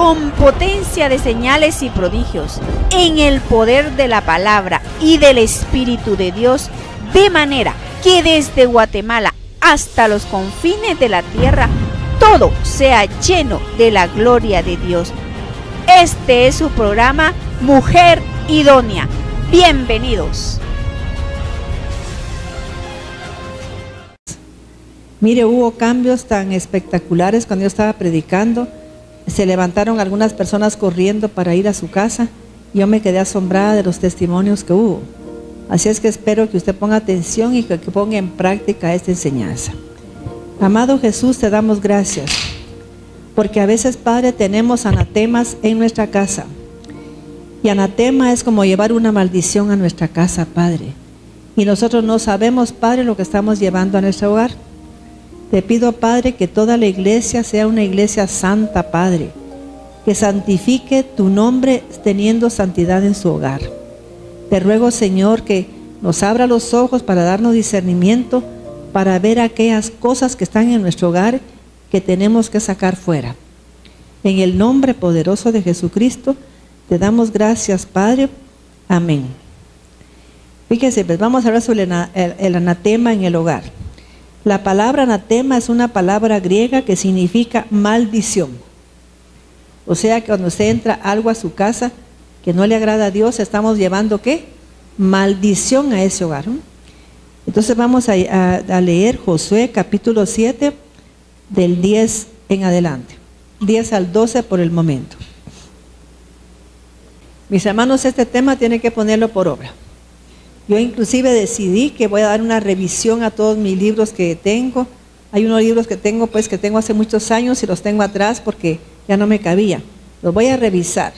con potencia de señales y prodigios, en el poder de la palabra y del Espíritu de Dios, de manera que desde Guatemala hasta los confines de la tierra, todo sea lleno de la gloria de Dios. Este es su programa Mujer Idónea. Bienvenidos. Mire, hubo cambios tan espectaculares cuando yo estaba predicando. Se levantaron algunas personas corriendo para ir a su casa. Yo me quedé asombrada de los testimonios que hubo. Así es que espero que usted ponga atención y que ponga en práctica esta enseñanza. Amado Jesús, te damos gracias, porque a veces, Padre, tenemos anatemas en nuestra casa. Y anatema es como llevar una maldición a nuestra casa, Padre. Y nosotros no sabemos, Padre, lo que estamos llevando a nuestro hogar. Te pido, Padre, que toda la iglesia sea una iglesia santa, Padre, que santifique tu nombre teniendo santidad en su hogar. Te ruego, Señor, que nos abra los ojos para darnos discernimiento, para ver aquellas cosas que están en nuestro hogar que tenemos que sacar fuera. En el nombre poderoso de Jesucristo, te damos gracias, Padre. Amén. Fíjese, pues vamos a hablar sobre el anatema en el hogar. La palabra anatema es una palabra griega que significa maldición. O sea que cuando usted entra algo a su casa que no le agrada a Dios, estamos llevando ¿qué? Maldición a ese hogar, ¿no? Entonces vamos a leer Josué capítulo 7 del 10 en adelante. 10 al 12 por el momento. Mis hermanos, este tema tiene que ponerlo por obra. Yo inclusive decidí que voy a dar una revisión a todos mis libros que tengo. Hay unos libros que tengo, pues que tengo hace muchos años y los tengo atrás porque ya no me cabía. Los voy a revisar.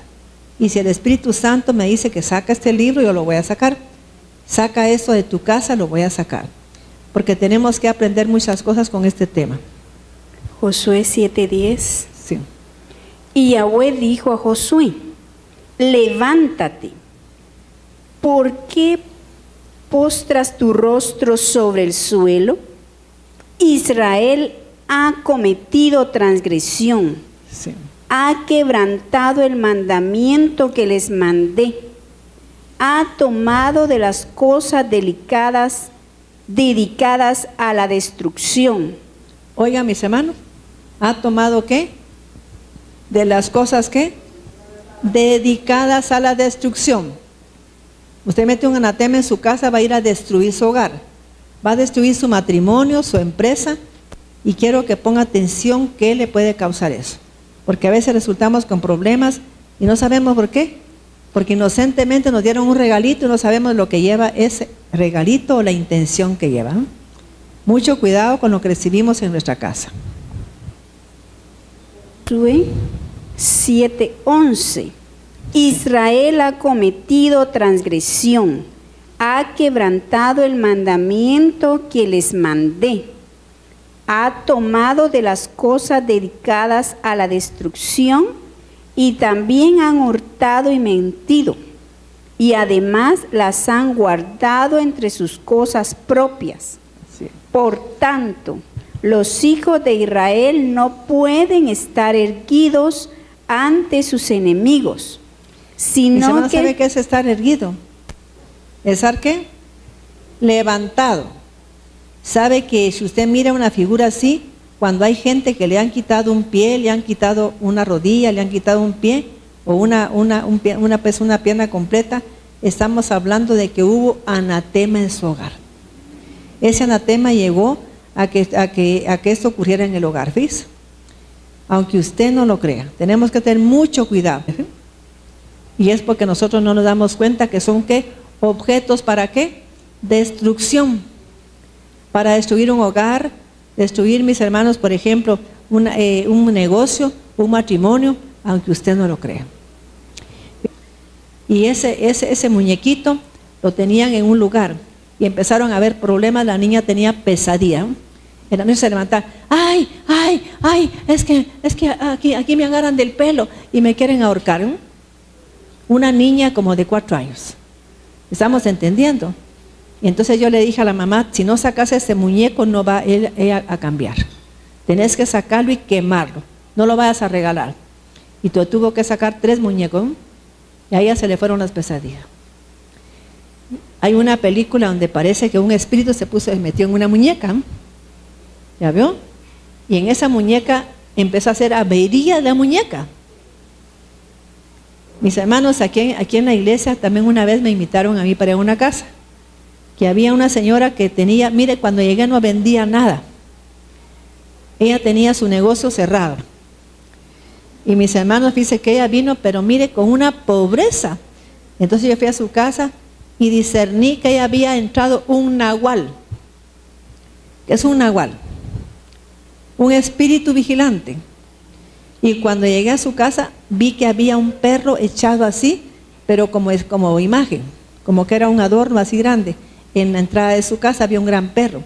Y si el Espíritu Santo me dice que saca este libro, yo lo voy a sacar. Saca esto de tu casa, lo voy a sacar. Porque tenemos que aprender muchas cosas con este tema. Josué 7:10. Sí. Y Yahweh dijo a Josué: levántate, ¿por qué postras tu rostro sobre el suelo? Israel ha cometido transgresión, Sí. ha quebrantado el mandamiento que les mandé, ha tomado de las cosas dedicadas a la destrucción. Oiga, mis hermanos, ¿ha tomado qué? De las cosas ¿qué? Dedicadas a la destrucción. Usted mete un anatema en su casa, va a ir a destruir su hogar, va a destruir su matrimonio, su empresa, y quiero que ponga atención qué le puede causar eso, porque a veces resultamos con problemas y no sabemos por qué, porque inocentemente nos dieron un regalito y no sabemos lo que lleva ese regalito o la intención que lleva, ¿no? Mucho cuidado con lo que recibimos en nuestra casa. Josué 7:11. Israel ha cometido transgresión, ha quebrantado el mandamiento que les mandé, ha tomado de las cosas dedicadas a la destrucción y también han hurtado y mentido, y además las han guardado entre sus cosas propias. Sí. Por tanto, los hijos de Israel no pueden estar erguidos ante sus enemigos, sino que... ¿Sabe qué es estar erguido? ¿Estar qué? Levantado. ¿Sabe que si usted mira una figura así, cuando hay gente que le han quitado un pie, le han quitado una rodilla, le han quitado un pie, o una pierna completa, estamos hablando de que hubo anatema en su hogar. Ese anatema llegó a que esto ocurriera en el hogar, ¿ves? Aunque usted no lo crea, tenemos que tener mucho cuidado. Y es porque nosotros no nos damos cuenta que son ¿qué? Objetos para ¿qué? Destrucción. Para destruir un hogar, destruir, mis hermanos, por ejemplo, un negocio, un matrimonio, aunque usted no lo crea. Y ese muñequito lo tenían en un lugar y empezaron a haber problemas. La niña tenía pesadilla. En la noche se levantaba, ay, es que aquí me agarran del pelo y me quieren ahorcar, ¿no? Una niña como de 4 años. ¿Estamos entendiendo? Y entonces yo le dije a la mamá, si no sacas ese muñeco no va ella a cambiar. Tenés que sacarlo y quemarlo, no lo vayas a regalar. y tuvo que sacar 3 muñecos, y a ella se le fueron las pesadillas. Hay una película donde parece que un espíritu se metió en una muñeca, ¿ya vio? Y en esa muñeca empezó a hacer avería de la muñeca. Mis hermanos, aquí en la iglesia también una vez me invitaron a mí para ir a una casa, que había una señora que tenía, mire, cuando llegué no vendía nada. Ella tenía su negocio cerrado. Y mis hermanos dicen que ella vino, pero mire, con una pobreza. Entonces yo fui a su casa y discerní que ella había entrado un nahual. ¿Qué es un nahual? Un espíritu vigilante. Y cuando llegué a su casa, vi que había un perro echado así, pero como imagen, como que era un adorno así grande. En la entrada de su casa había un gran perro.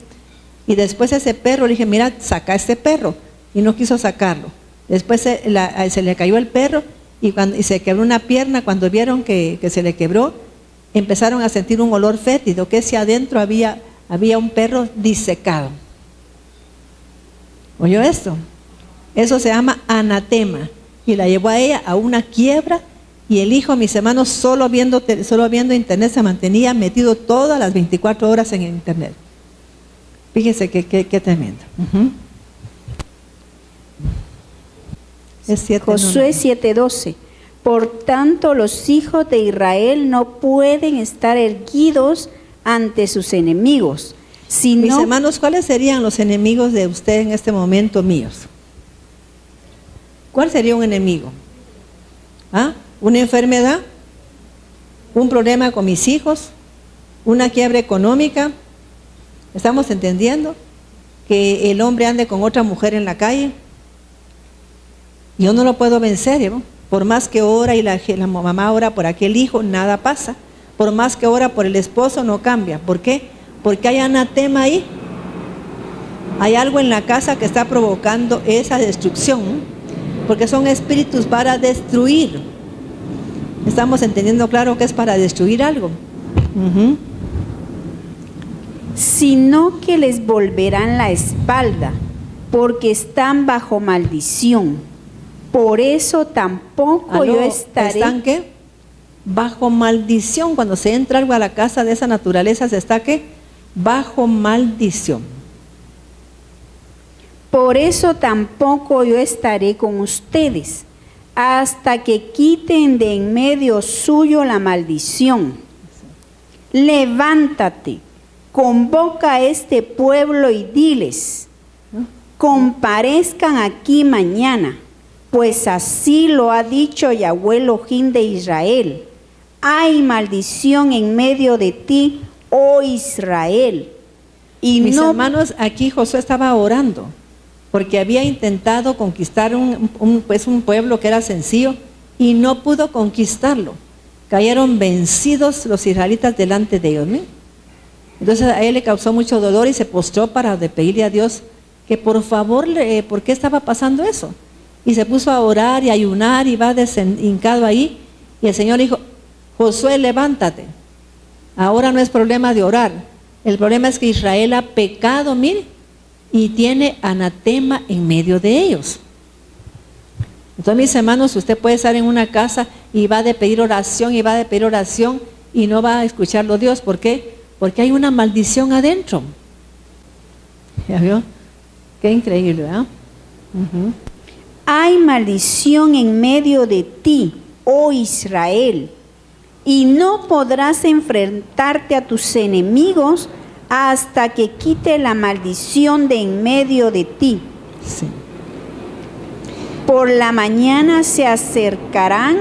Y después ese perro, le dije, mira, saca este perro. Y no quiso sacarlo. Después se le cayó el perro y se quebró una pierna. Cuando vieron que se le quebró, empezaron a sentir un olor fétido, que si adentro había un perro disecado. ¿Oyó esto? Eso se llama anatema. Y la llevó a ella a una quiebra. Y el hijo, mis hermanos, solo viendo internet, se mantenía metido todas las 24 horas en internet. Fíjense qué tremendo. Es 7, Josué 7:12. Por tanto, los hijos de Israel no pueden estar erguidos ante sus enemigos, sino... Mis hermanos, ¿cuáles serían los enemigos de usted en este momento míos? ¿Cuál sería un enemigo? ¿Ah? ¿Una enfermedad? ¿Un problema con mis hijos? ¿Una quiebra económica? ¿Estamos entendiendo? ¿Que el hombre ande con otra mujer en la calle? Yo no lo puedo vencer, ¿no? Por más que ora y la mamá ora por aquel hijo, nada pasa. Por más que ora por el esposo, no cambia. ¿Por qué? Porque hay anatema ahí. Hay algo en la casa que está provocando esa destrucción, ¿no? Porque son espíritus para destruir. Estamos entendiendo claro que es para destruir algo. Sino que les volverán la espalda, porque están bajo maldición. Por eso tampoco yo estaré... ¿Están qué? Bajo maldición. Cuando se entra algo a la casa de esa naturaleza, se está ¿qué? Bajo maldición. Por eso tampoco yo estaré con ustedes, hasta que quiten de en medio suyo la maldición. Levántate, convoca a este pueblo y diles, comparezcan aquí mañana, pues así lo ha dicho Yahweh Elohim de Israel. Hay maldición en medio de ti, oh Israel. Y mis hermanos, aquí Josué estaba orando, porque había intentado conquistar un pueblo que era sencillo y no pudo conquistarlo. Cayeron vencidos los israelitas delante de ellos, ¿no? Entonces a él le causó mucho dolor y se postró para pedirle a Dios que por favor, ¿por qué estaba pasando eso? Y se puso a orar y a ayunar y va hincado ahí. Y el Señor dijo, Josué, levántate. Ahora no es problema de orar. El problema es que Israel ha pecado, mire, y tiene anatema en medio de ellos. Entonces, mis hermanos, usted puede estar en una casa y va a pedir oración y va a pedir oración y no va a escucharlo Dios. ¿Por qué? Porque hay una maldición adentro. ¿Ya vio? Qué increíble, ¿verdad? Hay maldición en medio de ti, oh Israel, y no podrás enfrentarte a tus enemigos hasta que quite la maldición de en medio de ti. Sí. Por la mañana se acercarán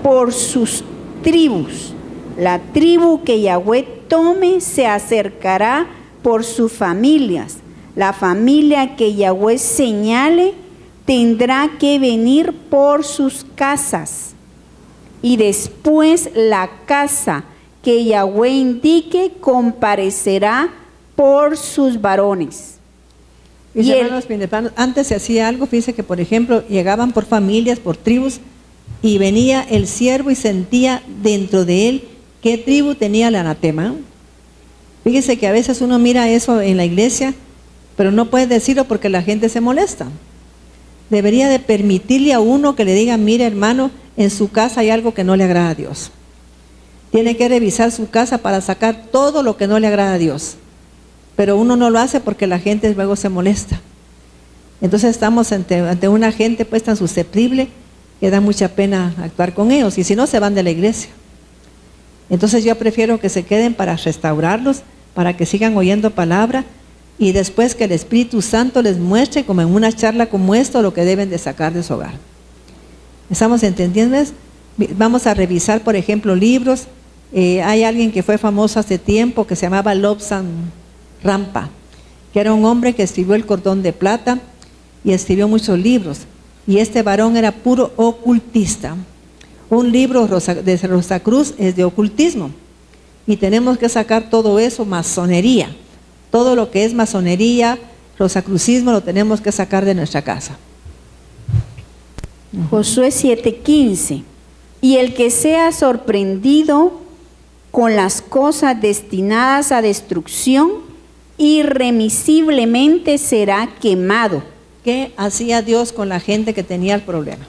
por sus tribus. La tribu que Yahweh tome se acercará por sus familias. La familia que Yahweh señale tendrá que venir por sus casas. Y después la casa que Yahweh indique comparecerá por sus varones. Mis hermanos, antes se hacía algo, fíjense que por ejemplo llegaban por familias, por tribus, y venía el siervo y sentía dentro de él qué tribu tenía el anatema. Fíjese que a veces uno mira eso en la iglesia, pero no puede decirlo porque la gente se molesta. debería de permitirle a uno que le diga, mire hermano, en su casa hay algo que no le agrada a Dios. Tiene que revisar su casa para sacar todo lo que no le agrada a Dios. Pero uno no lo hace porque la gente luego se molesta. Entonces estamos ante una gente pues tan susceptible que da mucha pena actuar con ellos. Y si no, se van de la iglesia. Entonces yo prefiero que se queden para restaurarlos, para que sigan oyendo palabra, y después que el Espíritu Santo les muestre, como en una charla como esta, lo que deben de sacar de su hogar. ¿Estamos entendiendo? Vamos a revisar, por ejemplo, libros. Hay alguien que fue famoso hace tiempo que se llamaba Lobsang Rampa, que era un hombre que escribió El Cordón de Plata y escribió muchos libros. Y este varón era puro ocultista. Un libro de Rosacruz es de ocultismo. Y tenemos que sacar todo eso, masonería. Todo lo que es masonería, rosacrucismo, lo tenemos que sacar de nuestra casa. Josué 7:15. Y el que sea sorprendido con las cosas destinadas a destrucción, irremisiblemente será quemado. ¿Qué hacía Dios con la gente que tenía el problema?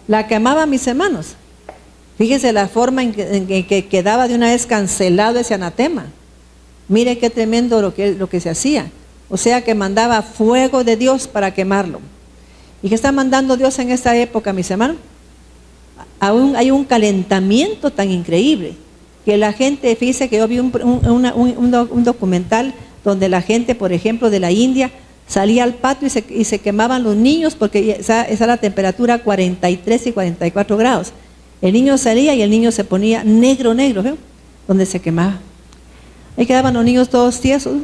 La quemaba, mis hermanos. Fíjense la forma en que quedaba de una vez cancelado ese anatema. Mire qué tremendo lo que se hacía. O sea que mandaba fuego de Dios para quemarlo. ¿Y qué está mandando Dios en esta época, mis hermanos? Aún hay un calentamiento tan increíble que la gente, fíjese que yo vi un documental donde la gente, por ejemplo, de la India, salía al patio y se quemaban los niños porque esa era la temperatura 43 y 44 grados. El niño salía y el niño se ponía negro, ¿ven? Donde se quemaba. Ahí quedaban los niños todos tiesos.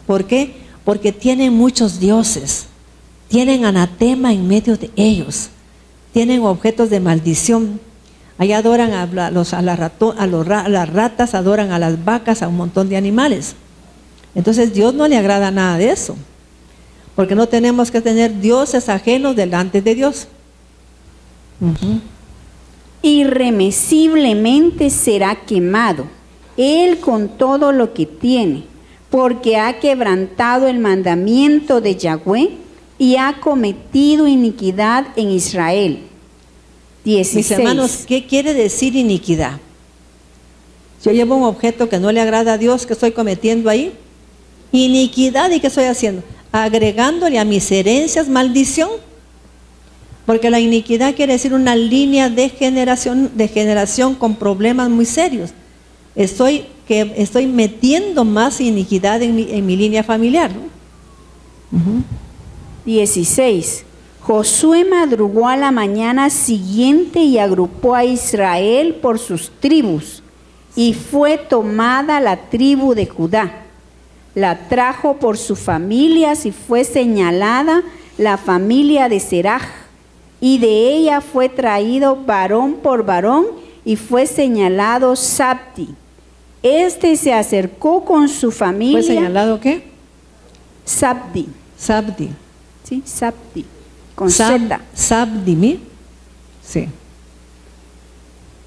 ¿Por qué? Porque tienen muchos dioses. Tienen anatema en medio de ellos. Tienen objetos de maldición. Ahí adoran a las ratas, adoran a las vacas, a un montón de animales. Entonces Dios no le agrada nada de eso. Porque no tenemos que tener dioses ajenos delante de Dios. Irremisiblemente será quemado, él con todo lo que tiene, porque ha quebrantado el mandamiento de Yahweh y ha cometido iniquidad en Israel. 16. Mis hermanos, ¿qué quiere decir iniquidad? Yo llevo un objeto que no le agrada a Dios, ¿qué estoy cometiendo ahí? Iniquidad. ¿Y qué estoy haciendo? Agregándole a mis herencias maldición. Porque la iniquidad quiere decir una línea de generación con problemas muy serios. Estoy metiendo más iniquidad en mi línea familiar, ¿no? 16. Josué madrugó a la mañana siguiente y agrupó a Israel por sus tribus, y fue tomada la tribu de Judá. La trajo por sus familias y fue señalada la familia de Seraj, y de ella fue traído varón por varón y fue señalado Sabdi. Este se acercó con su familia. ¿Fue señalado qué? Sabdi. Sabdi. Sí, Sabdi. Con Z. Sabdi, ¿mi? Sí.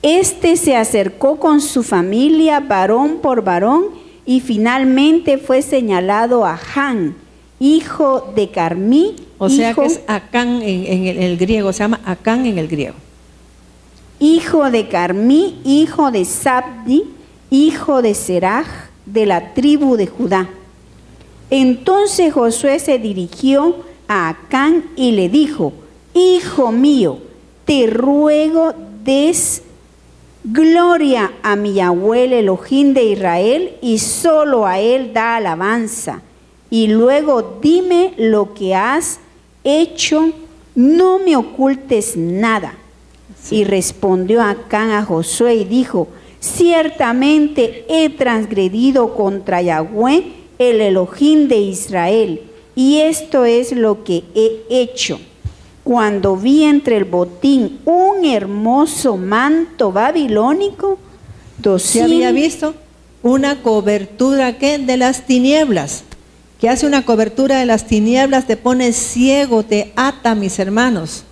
Este se acercó con su familia, varón por varón, y finalmente fue señalado a Han, hijo de Carmí. O sea que es Acán en el griego, se llama Acán en el griego. Hijo de Carmí, hijo de Sabdi, hijo de Seraj, de la tribu de Judá. Entonces Josué se dirigió a Acán y le dijo: Hijo mío, te ruego des gloria a mi Yahweh, el Elohim de Israel, y solo a él da alabanza. Y luego dime lo que has hecho, no me ocultes nada. Sí. Y respondió Acán a Josué y dijo: ciertamente he transgredido contra Yahweh, el Elohim de Israel, y esto es lo que he hecho. Cuando vi entre el botín un hermoso manto babilónico, ¿se había visto? Una cobertura ¿qué? De las tinieblas, que hace una cobertura de las tinieblas, te pone ciego, te ata, mis hermanos.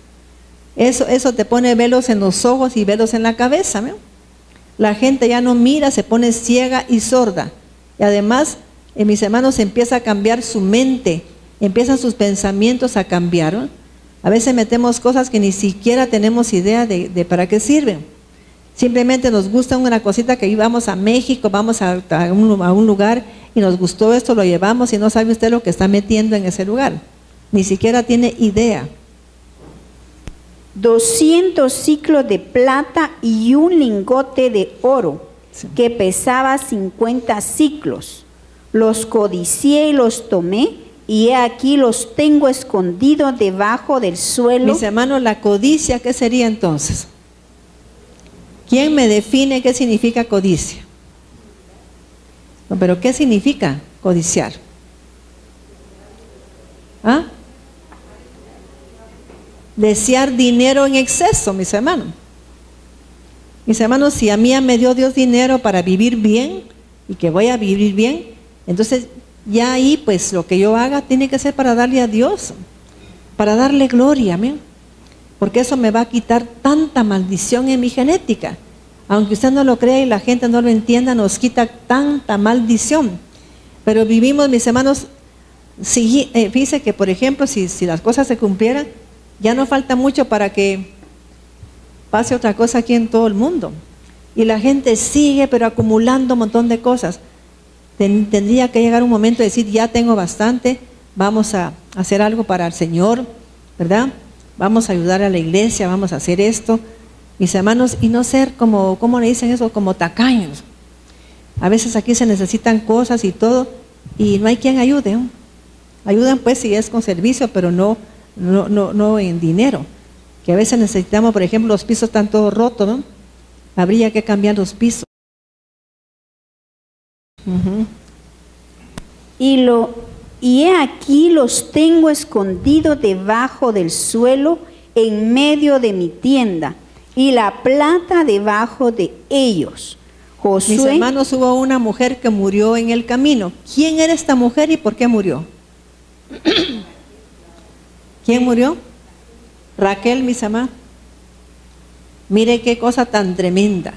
Eso te pone velos en los ojos y velos en la cabeza, ¿no? La gente ya no mira, se pone ciega y sorda. Y además, mis hermanos, empieza a cambiar su mente, empiezan sus pensamientos a cambiar, ¿no? A veces metemos cosas que ni siquiera tenemos idea de para qué sirven. Simplemente nos gusta una cosita que íbamos a México, vamos a un lugar y nos gustó esto, lo llevamos y no sabe usted lo que está metiendo en ese lugar. Ni siquiera tiene idea. 200 ciclos de plata y un lingote de oro, Sí. que pesaba 50 ciclos. Los codicié y los tomé, y he aquí los tengo escondidos debajo del suelo. Mis hermanos, la codicia, ¿qué sería entonces? ¿Quién me define qué significa codicia? No, pero ¿qué significa codiciar? ¿Ah? Desear dinero en exceso, mis hermanos. Mis hermanos, si a mí me dio Dios dinero para vivir bien y que voy a vivir bien, entonces ya ahí pues lo que yo haga tiene que ser para darle a Dios, para darle gloria, amén. Porque eso me va a quitar tanta maldición en mi genética. Aunque usted no lo crea y la gente no lo entienda, nos quita tanta maldición. Pero vivimos, mis hermanos, fíjese que por ejemplo, si las cosas se cumplieran, ya no falta mucho para que pase otra cosa aquí en todo el mundo. Y la gente sigue, pero acumulando un montón de cosas. Tendría que llegar un momento de decir, ya tengo bastante, vamos a hacer algo para el Señor, ¿verdad? Vamos a ayudar a la iglesia, vamos a hacer esto, mis hermanos, y no ser como, ¿cómo le dicen eso? Como tacaños. A veces aquí se necesitan cosas y todo, y no hay quien ayude, ¿no? Ayudan pues si es con servicio, pero no en dinero. Que a veces necesitamos, por ejemplo, los pisos están todos rotos, ¿no? Habría que cambiar los pisos. Y he aquí los tengo escondidos debajo del suelo, en medio de mi tienda, y la plata debajo de ellos. Josué, mis hermanos, hubo una mujer que murió en el camino. ¿Quién era esta mujer y por qué murió? ¿Quién murió? Raquel, mis hermanos. Mire qué cosa tan tremenda.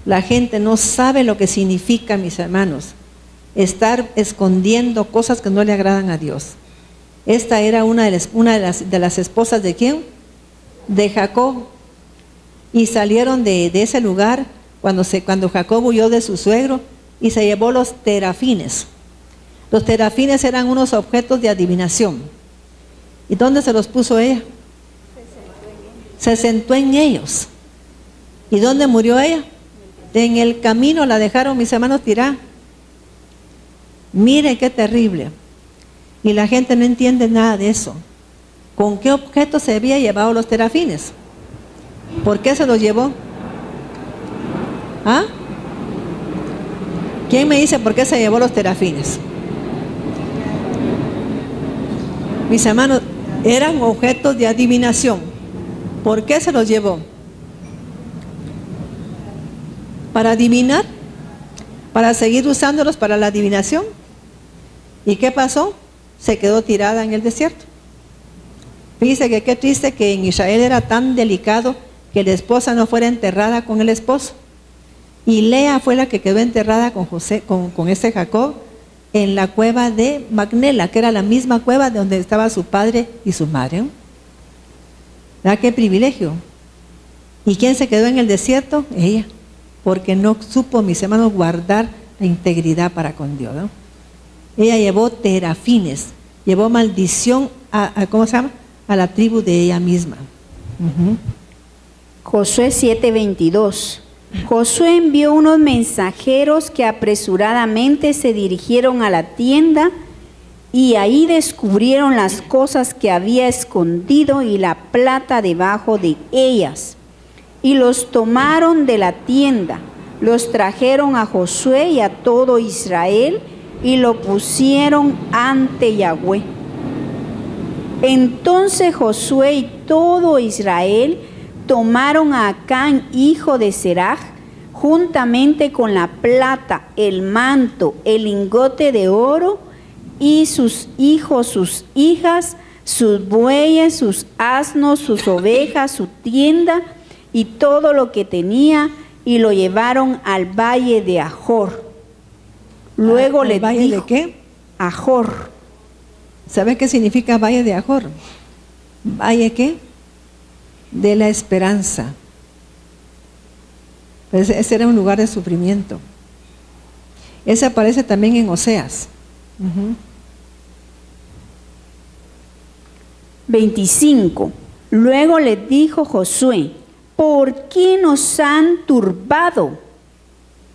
La gente no sabe lo que significa, mis hermanos, estar escondiendo cosas que no le agradan a Dios. Esta era una de las esposas de ¿quién? De Jacob. Y salieron de ese lugar cuando Jacob huyó de su suegro y se llevó los terafines. Los terafines eran unos objetos de adivinación. ¿Y dónde se los puso ella? Se sentó en ellos. ¿Y dónde murió ella? En el camino la dejaron, mis hermanos, tirar. Mire qué terrible. Y la gente no entiende nada de eso. ¿Con qué objeto se había llevado los terafines? ¿Por qué se los llevó? ¿Ah? ¿Quién me dice por qué se llevó los terafines? Mis hermanos, eran objetos de adivinación. ¿Por qué se los llevó? ¿Para adivinar? ¿Para seguir usándolos para la adivinación? ¿Y qué pasó? Se quedó tirada en el desierto. Fíjese que qué triste que en Israel era tan delicado que la esposa no fuera enterrada con el esposo. Y Lea fue la que quedó enterrada con José, con ese Jacob, en la cueva de Macnela, que era la misma cueva de donde estaba su padre y su madre. ¿Verdad qué privilegio? ¿Y quién se quedó en el desierto? Ella, porque no supo, mis hermanos, guardar la integridad para con Dios, ¿no? Ella llevó terafines, llevó maldición ¿cómo se llama? A la tribu de ella misma. Josué 7:22. Josué envió unos mensajeros que apresuradamente se dirigieron a la tienda y ahí descubrieron las cosas que había escondido y la plata debajo de ellas. Y los tomaron de la tienda, los trajeron a Josué y a todo Israel y lo pusieron ante Yahweh. Entonces Josué y todo Israel tomaron a Acán, hijo de Seraj, juntamente con la plata, el manto, el lingote de oro, y sus hijos, sus hijas, sus bueyes, sus asnos, sus ovejas, su tienda, y todo lo que tenía, y lo llevaron al valle de Ajor. Luego le ¿El valle dijo, de qué? Ajor. ¿Sabe qué significa valle de Ajor? ¿Valle qué? De la esperanza. Pues ese era un lugar de sufrimiento. Ese aparece también en Oseas. 25. Luego les dijo Josué: ¿por qué nos han turbado?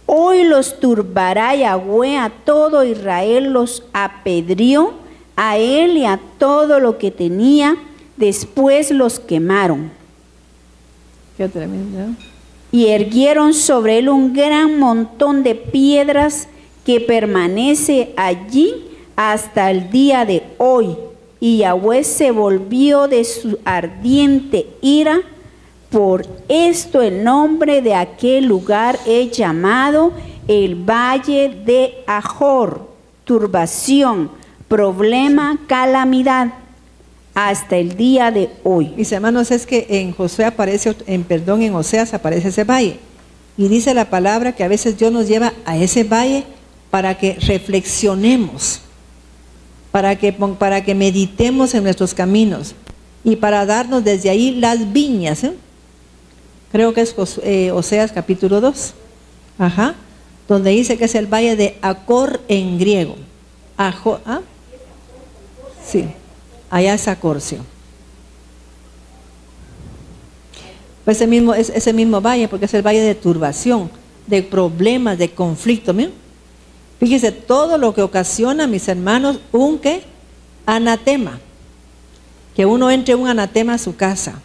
Hoy los turbará Yahweh, a todo Israel los apedreó, a él y a todo lo que tenía, después los quemaron. Qué tremendo. Y erguieron sobre él un gran montón de piedras que permanece allí hasta el día de hoy. Y Yahweh se volvió de su ardiente ira. Por esto el nombre de aquel lugar es llamado el Valle de Ajor. Turbación, problema, calamidad, hasta el día de hoy. Mis hermanos, es que en Josué aparece, en Oseas aparece ese valle. Y dice la palabra que a veces Dios nos lleva a ese valle para que reflexionemos, para que meditemos en nuestros caminos y para darnos desde ahí las viñas. Creo que es Oseas capítulo 2, donde dice que es el valle de Acor en griego. Sí, allá es Acorcio. Pues ese mismo valle, porque es el valle de turbación, de problemas, de conflicto. ¿Miren? Fíjese todo lo que ocasiona, mis hermanos, un anatema. Que uno entre un anatema a su casa.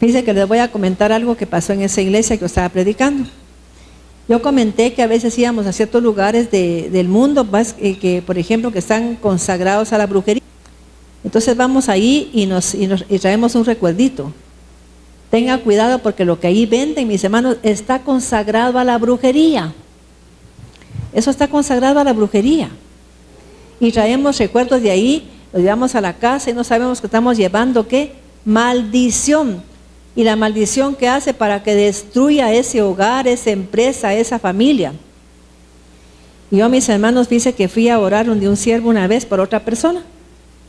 Fíjese que les voy a comentar algo que pasó en esa iglesia que yo estaba predicando. Yo comenté que a veces íbamos a ciertos lugares del mundo, que por ejemplo que están consagrados a la brujería. Entonces vamos ahí y traemos un recuerdito. Tenga cuidado porque lo que ahí venden, mis hermanos, está consagrado a la brujería. Eso está consagrado a la brujería. Y traemos recuerdos de ahí, los llevamos a la casa y no sabemos que estamos llevando ¿qué? Maldición. Y la maldición que hace para que destruya ese hogar, esa empresa, esa familia. Y yo, mis hermanos, dice que fui a orar de un siervo una vez por otra persona.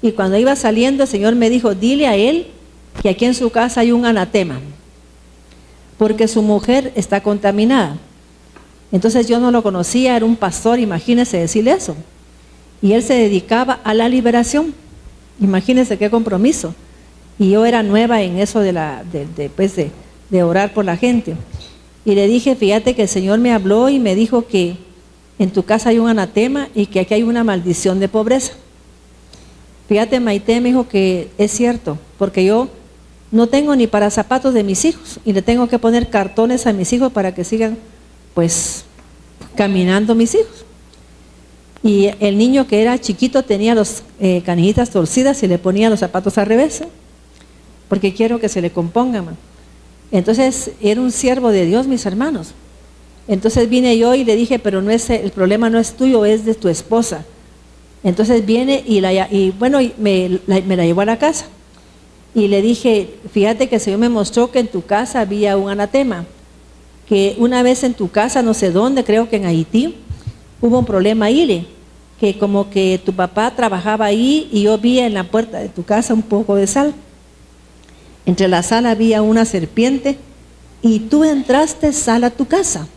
Y cuando iba saliendo, el Señor me dijo: dile a él que aquí en su casa hay un anatema, porque su mujer está contaminada. Entonces yo no lo conocía, era un pastor, imagínense decirle eso. Y él se dedicaba a la liberación. Imagínense qué compromiso. Y yo era nueva en eso de orar por la gente. Y le dije: fíjate que el Señor me habló y me dijo que en tu casa hay un anatema y que aquí hay una maldición de pobreza. Fíjate, Maite, me dijo que es cierto, porque yo no tengo ni para zapatos de mis hijos y le tengo que poner cartones a mis hijos para que sigan pues caminando mis hijos. Y el niño que era chiquito tenía los canillitas torcidas y le ponía los zapatos al revés, porque quiero que se le compongan. Entonces era un siervo de Dios, mis hermanos. Entonces vine yo y le dije: pero el problema no es tuyo, es de tu esposa. Entonces viene y me la llevó a la casa. Y le dije: fíjate que el Señor me mostró que en tu casa había un anatema, que una vez en tu casa, no sé dónde, creo que en Haití, hubo un problema ahí, que como que tu papá trabajaba ahí y yo vi en la puerta de tu casa un poco de sal. Entre la sal había una serpiente y tú entraste sal a tu casa.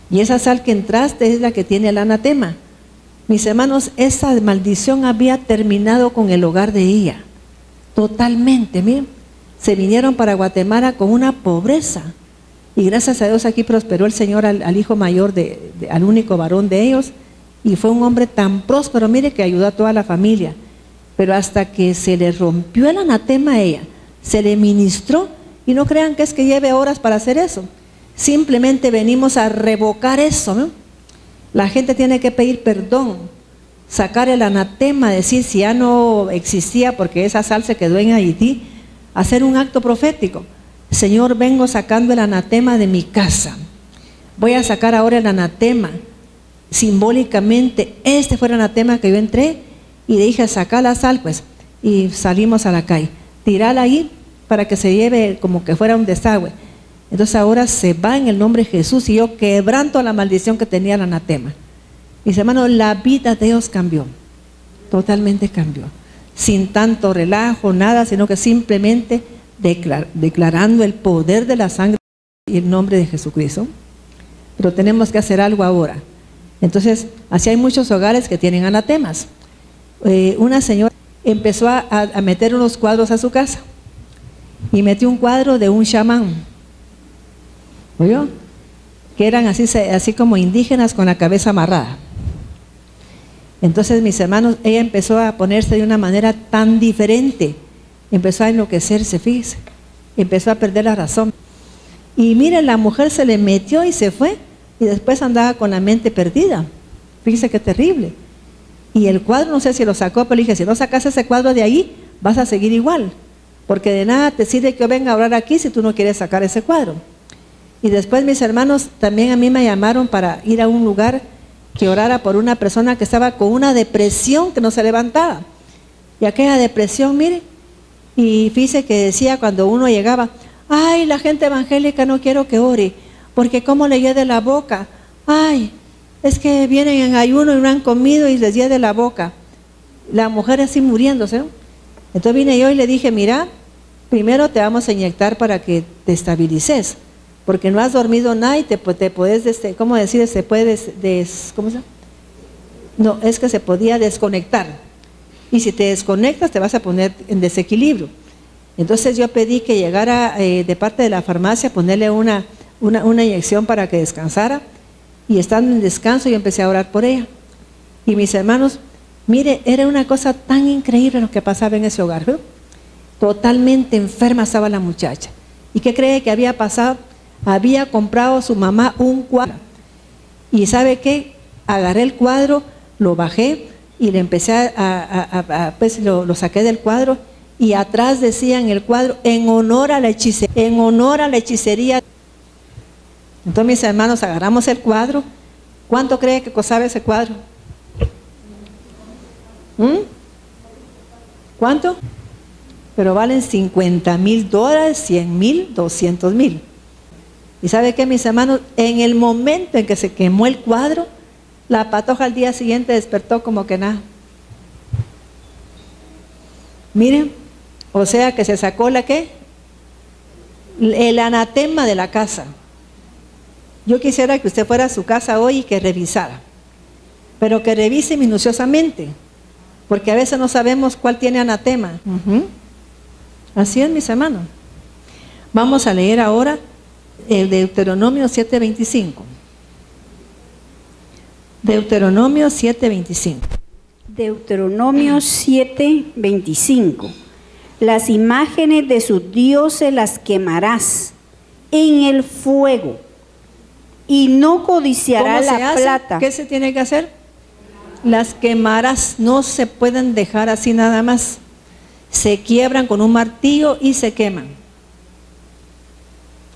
Y esa sal que entraste es la que tiene el anatema. Mis hermanos, esa maldición había terminado con el hogar de ella. Totalmente, miren. Se vinieron para Guatemala con una pobreza. Y gracias a Dios aquí prosperó el Señor al hijo mayor, al único varón de ellos. Y fue un hombre tan próspero, mire, que ayudó a toda la familia. Pero hasta que se le rompió el anatema a ella, se le ministró. Y no crean que es que lleve horas para hacer eso. Simplemente venimos a revocar eso, ¿no? La gente tiene que pedir perdón, sacar el anatema, decir si ya no existía porque esa sal se quedó en Haití, hacer un acto profético. Señor, vengo sacando el anatema de mi casa. Voy a sacar ahora el anatema. Simbólicamente, este fue el anatema que yo entré y le dije: saca la sal, pues. Y salimos a la calle. Tirala ahí para que se lleve como que fuera un desagüe. Entonces ahora se va en el nombre de Jesús y yo quebranto la maldición que tenía el anatema. Mis hermanos, la vida de ellos cambió, totalmente cambió, sin tanto relajo, nada, sino que simplemente declarando el poder de la sangre y el nombre de Jesucristo. Pero tenemos que hacer algo ahora. Entonces, así hay muchos hogares que tienen anatemas. Una señora empezó a meter unos cuadros a su casa y metió un cuadro de un chamán, ¿oyó? Que eran así como indígenas con la cabeza amarrada. Entonces, mis hermanos, ella empezó a ponerse de una manera tan diferente, empezó a enloquecerse, fíjese, empezó a perder la razón. Y mire, la mujer se le metió y se fue, y después andaba con la mente perdida. Fíjese qué terrible. Y el cuadro, no sé si lo sacó, pero le dije, si no sacas ese cuadro de ahí, vas a seguir igual, porque de nada te sirve que yo venga a orar aquí si tú no quieres sacar ese cuadro. Y después, mis hermanos, también a mí me llamaron para ir a un lugar que orara por una persona que estaba con una depresión que no se levantaba. Y aquella depresión, mire, y fíjese que decía cuando uno llegaba, ay, la gente evangélica no quiero que ore, porque como le hiede la boca, ay, es que vienen en ayuno y no han comido y les hiede la boca. La mujer así muriéndose, ¿no? Entonces vine yo y le dije, mira, primero te vamos a inyectar para que te estabilices, porque no has dormido nada y te puedes, ¿cómo decir? Se puede, ¿cómo se llama? No, es que se podía desconectar. Y si te desconectas te vas a poner en desequilibrio. Entonces yo pedí que llegara de parte de la farmacia, ponerle una inyección para que descansara. Y estando en descanso yo empecé a orar por ella. Y mis hermanos, mire, era una cosa tan increíble lo que pasaba en ese hogar, ¿no? Totalmente enferma estaba la muchacha. ¿Y qué cree que había pasado? Había comprado su mamá un cuadro. Y ¿sabe qué? Agarré el cuadro, lo bajé y le empecé pues lo saqué del cuadro, y atrás decía en el cuadro, en honor a la hechicería. Entonces, mis hermanos, agarramos el cuadro. ¿Cuánto cree que costaba ese cuadro? ¿Cuánto? Pero valen $50,000, $100,000, $200,000. ¿Y sabe qué, mis hermanos? En el momento en que se quemó el cuadro, la patoja al día siguiente despertó como que nada. Miren, o sea que se sacó la ¿qué? El anatema de la casa. Yo quisiera que usted fuera a su casa hoy y que revisara, pero que revise minuciosamente, porque a veces no sabemos cuál tiene anatema. Así es, mis hermanos. Vamos a leer ahora el Deuteronomio 7:25. Deuteronomio 7:25. Deuteronomio 7:25. Las imágenes de sus dioses las quemarás en el fuego, y no codiciarás la plata. ¿Qué se tiene que hacer? Las quemarás, no se pueden dejar así nada más. Se quiebran con un martillo y se queman.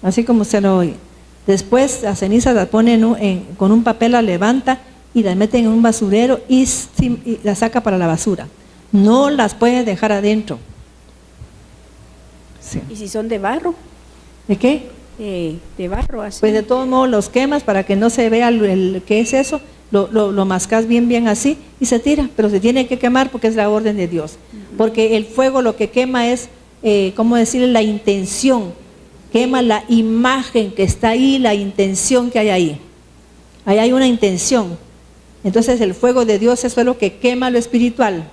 Así como usted lo oye. Después las cenizas las pone con un papel, la levanta y las mete en un basurero y las saca para la basura. No las puede dejar adentro. Sí. ¿Y si son de barro? ¿De qué? De barro, así. Pues de todos modos los quemas para que no se vea ¿qué es eso? Lo mascas bien así y se tira, pero se tiene que quemar porque es la orden de Dios. Porque el fuego lo que quema es, ¿cómo decirle? La intención. Quema la imagen que está ahí, la intención que hay ahí. Ahí hay una intención. Entonces el fuego de Dios, eso es lo que quema lo espiritual.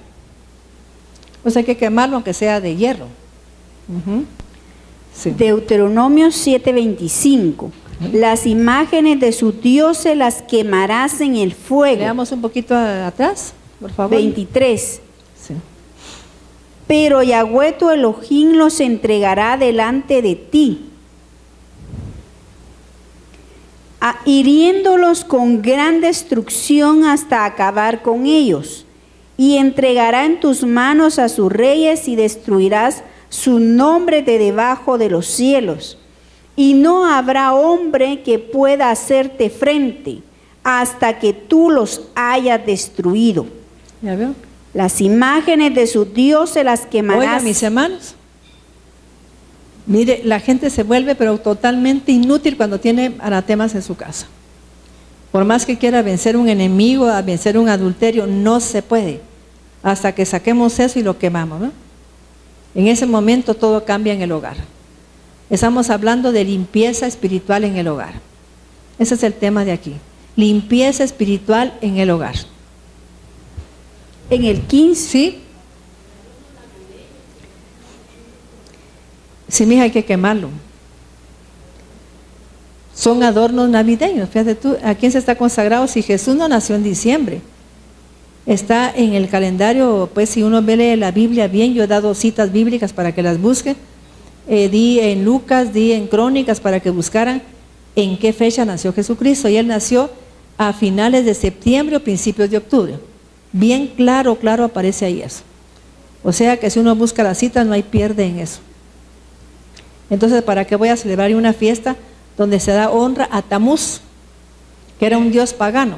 Pues hay que quemarlo aunque sea de hierro. Sí. Deuteronomio 7:25. Las imágenes de sus dioses las quemarás en el fuego. Leamos un poquito atrás, por favor. 23. Sí. Pero Yahweh tu Elohim los entregará delante de ti, hiriéndolos con gran destrucción hasta acabar con ellos, y entregará en tus manos a sus reyes y destruirás su nombre de debajo de los cielos, y no habrá hombre que pueda hacerte frente hasta que tú los hayas destruido. ¿Ya veo? Las imágenes de sus dioses las quemarás. Oiga, mis hermanos, mire, la gente se vuelve pero totalmente inútil cuando tiene anatemas en su casa. Por más que quiera vencer un enemigo, a vencer un adulterio, no se puede. Hasta que saquemos eso y lo quemamos, ¿no? En ese momento todo cambia en el hogar. Estamos hablando de limpieza espiritual en el hogar. Ese es el tema de aquí. Limpieza espiritual en el hogar. En el 15. ¿Sí? Sí, mija, hay que quemarlo. Son adornos navideños. Fíjate tú, ¿a quién se está consagrado si Jesús no nació en diciembre? Está en el calendario, pues si uno lee la Biblia bien, yo he dado citas bíblicas para que las busquen. Di en Lucas, di en Crónicas para que buscaran en qué fecha nació Jesucristo. Y Él nació a finales de septiembre o principios de octubre. Bien claro aparece ahí eso. O sea que si uno busca la cita no hay pierde en eso. Entonces, ¿para qué voy a celebrar una fiesta donde se da honra a Tamuz, que era un dios pagano?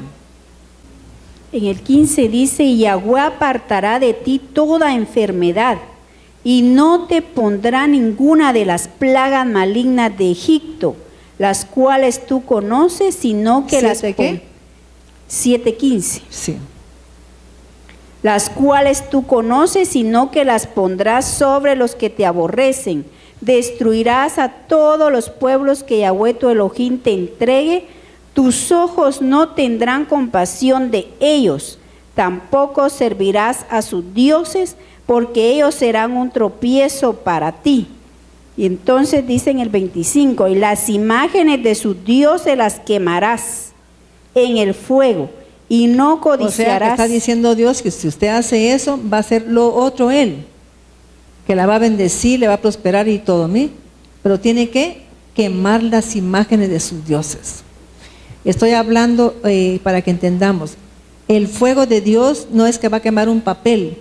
En el 15 dice, y Yahweh apartará de ti toda enfermedad, y no te pondrá ninguna de las plagas malignas de Egipto, las cuales tú conoces, sino que las... ¿7 qué? 7:15. Sí. Las cuales tú conoces, sino que las pondrás sobre los que te aborrecen. Destruirás a todos los pueblos que Yahweh tu Elohim te entregue. Tus ojos no tendrán compasión de ellos, tampoco servirás a sus dioses, porque ellos serán un tropiezo para ti. Y entonces dice en el 25, y las imágenes de sus dioses las quemarás en el fuego, y no codiciarás. O sea que está diciendo Dios que si usted hace eso, va a hacer lo otro Él, que la va a bendecir, le va a prosperar y todo, ¿sí? Pero tiene que quemar las imágenes de sus dioses. Estoy hablando para que entendamos, el fuego de Dios no es que va a quemar un papel,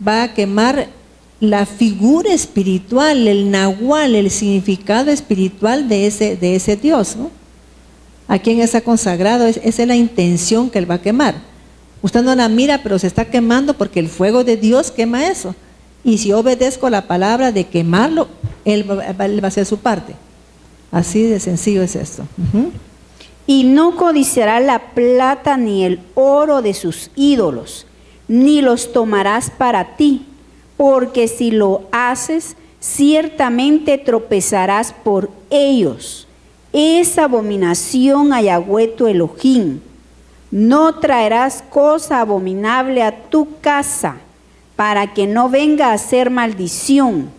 va a quemar la figura espiritual, el nahual, el significado espiritual de ese Dios, ¿no? A quien está consagrado, esa es la intención que Él va a quemar. Usted no la mira, pero se está quemando porque el fuego de Dios quema eso. Y si obedezco la palabra de quemarlo, Él va a hacer su parte. Así de sencillo es esto. Y no codiciarás la plata ni el oro de sus ídolos, ni los tomarás para ti, porque si lo haces, ciertamente tropezarás por ellos. Es abominación a Yahweh tu Elohim. No traerás cosa abominable a tu casa, para que no venga a ser maldición.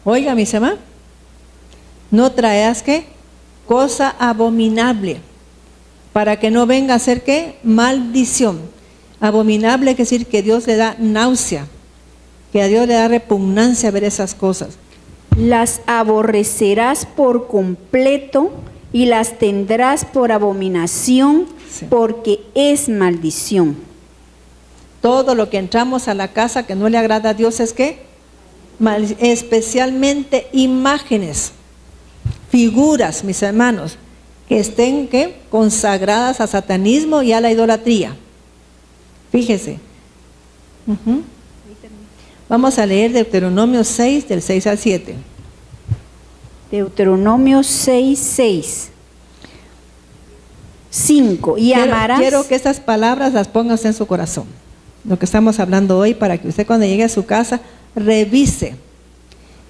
Oiga, mis hermanos, no traerás ¿qué? Cosa abominable, para que no venga a ser ¿qué? Maldición. Abominable quiere decir que Dios le da náusea, que a Dios le da repugnancia ver esas cosas. Las aborrecerás por completo y las tendrás por abominación, sí, porque es maldición. Todo lo que entramos a la casa que no le agrada a Dios es que, especialmente imágenes, figuras, mis hermanos, que estén ¿qué? Consagradas a satanismo y a la idolatría. Fíjese. Vamos a leer Deuteronomio 6, del 6 al 7. Deuteronomio 6. 5. Y amarás. Quiero que estas palabras las pongas en su corazón. Lo que estamos hablando hoy, para que usted cuando llegue a su casa, revise.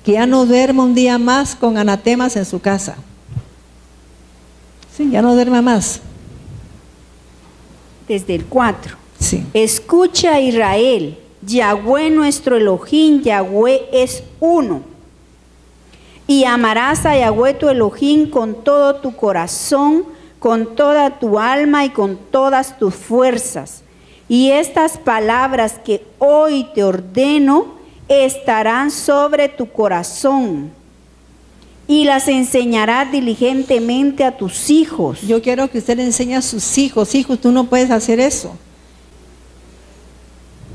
Que ya no duerma un día más con anatemas en su casa. Sí, ya no duerma más. Desde el 4. Sí. Escucha, Israel, Yahweh nuestro Elohim, Yahweh es uno. Y amarás a Yahweh tu Elohim con todo tu corazón, con toda tu alma y con todas tus fuerzas. Y estas palabras que hoy te ordeno estarán sobre tu corazón, y las enseñarás diligentemente a tus hijos. Yo quiero que usted le enseñe a sus hijos. Hijo, tú no puedes hacer eso.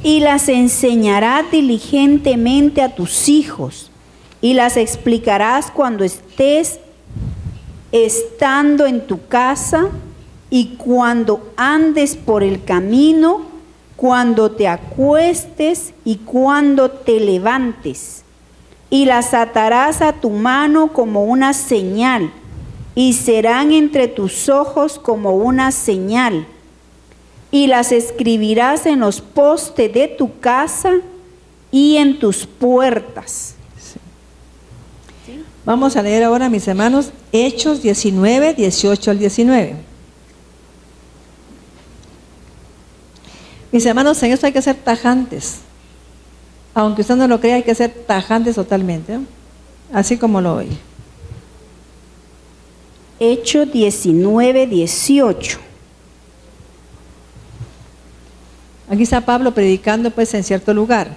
Y las enseñarás diligentemente a tus hijos, y las explicarás cuando estés estando en tu casa, y cuando andes por el camino, cuando te acuestes y cuando te levantes. Y las atarás a tu mano como una señal, y serán entre tus ojos como una señal, y las escribirás en los postes de tu casa y en tus puertas. Sí. Vamos a leer ahora, mis hermanos, Hechos 19, 18 al 19. Mis hermanos, en esto hay que ser tajantes. Aunque usted no lo crea, hay que ser tajantes totalmente, ¿eh? Así como lo oye. Hechos 19, 18. Aquí está Pablo predicando pues en cierto lugar.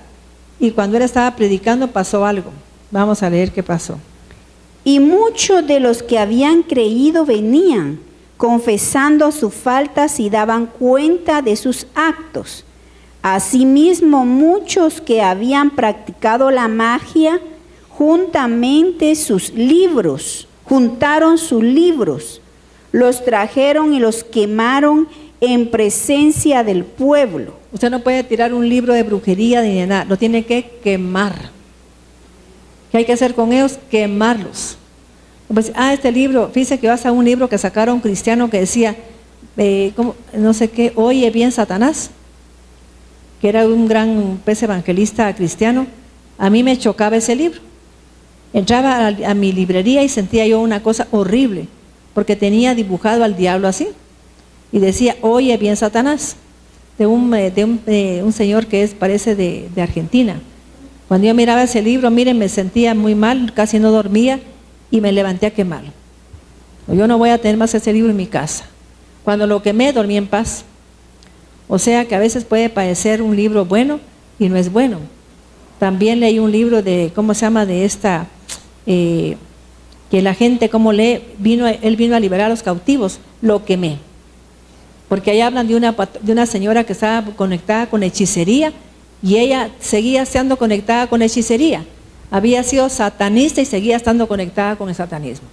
Y cuando él estaba predicando pasó algo. Vamos a leer qué pasó. Y muchos de los que habían creído venían, confesando sus faltas y daban cuenta de sus actos. Asimismo, muchos que habían practicado la magia, juntaron sus libros, los trajeron y los quemaron en presencia del pueblo. Usted no puede tirar un libro de brujería ni de nada, lo tiene que quemar. ¿Qué hay que hacer con ellos? Quemarlos. Pues, este libro, fíjese que vas a un libro que sacaron un cristiano que decía, no sé qué, oye bien Satanás, que era un gran evangelista cristiano. A mí me chocaba ese libro. Entraba a mi librería y sentía yo una cosa horrible, porque tenía dibujado al diablo así, y decía, oye bien Satanás, de un señor que parece de Argentina. Cuando yo miraba ese libro, miren, me sentía muy mal, casi no dormía, y me levanté a quemarlo. Yo no voy a tener más ese libro en mi casa. Cuando lo quemé, dormí en paz. O sea que a veces puede parecer un libro bueno y no es bueno. También leí un libro de, ¿cómo se llama? De esta, que la gente, ¿cómo lee? Él vino a liberar a los cautivos, lo quemé. Porque ahí hablan de una señora que estaba conectada con hechicería y ella seguía estando conectada con hechicería. Había sido satanista y seguía estando conectada con el satanismo.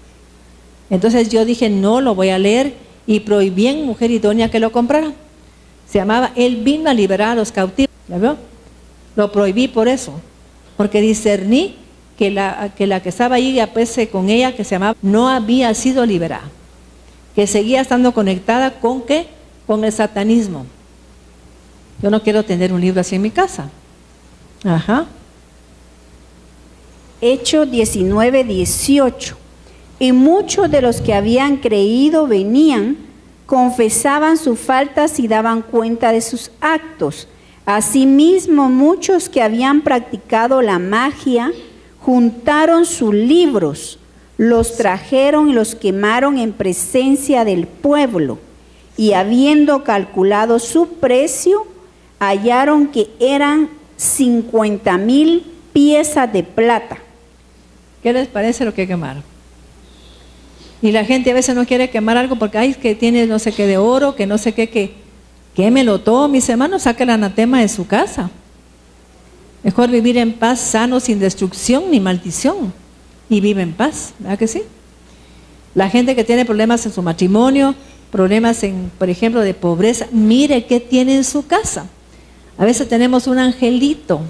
Entonces yo dije, no lo voy a leer, y prohibí en Mujer Idónea que lo comprara. Se llamaba Él vino a liberar a los cautivos. ¿Ya vio? Lo prohibí por eso, porque discerní que la que estaba ahí pues, con ella, que se llamaba, no había sido liberada, que seguía estando conectada ¿con qué? Con el satanismo. Yo no quiero tener un libro así en mi casa. Ajá. Hechos 19, 18. Y muchos de los que habían creído venían, confesaban sus faltas y daban cuenta de sus actos. Asimismo, muchos que habían practicado la magia, juntaron sus libros, los trajeron y los quemaron en presencia del pueblo. Y habiendo calculado su precio, hallaron que eran 50,000 piezas de plata. ¿Qué les parece lo que quemaron? Y la gente a veces no quiere quemar algo porque hay que tiene no sé qué de oro, que no sé qué, que quémelo todo, mis hermanos, saque el anatema de su casa. Mejor vivir en paz, sano, sin destrucción ni maldición, y vive en paz, ¿verdad que sí? La gente que tiene problemas en su matrimonio, problemas por ejemplo, de pobreza, mire qué tiene en su casa. A veces tenemos un angelito,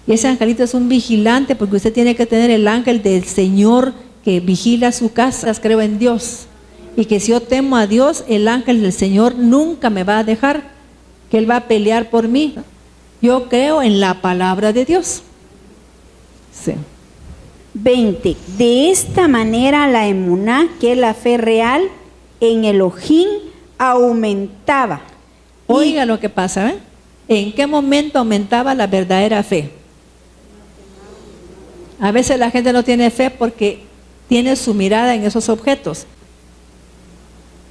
y ese angelito es un vigilante, porque usted tiene que tener el ángel del Señor que vigila su casa. Creo en Dios, y que si yo temo a Dios, el ángel del Señor nunca me va a dejar, que Él va a pelear por mí. Yo creo en la palabra de Dios. Sí. 20. De esta manera la emuná, que es la fe real, en Elohim aumentaba. Oiga lo que pasa, ¿eh? ¿En qué momento aumentaba la verdadera fe? A veces la gente no tiene fe porque tiene su mirada en esos objetos.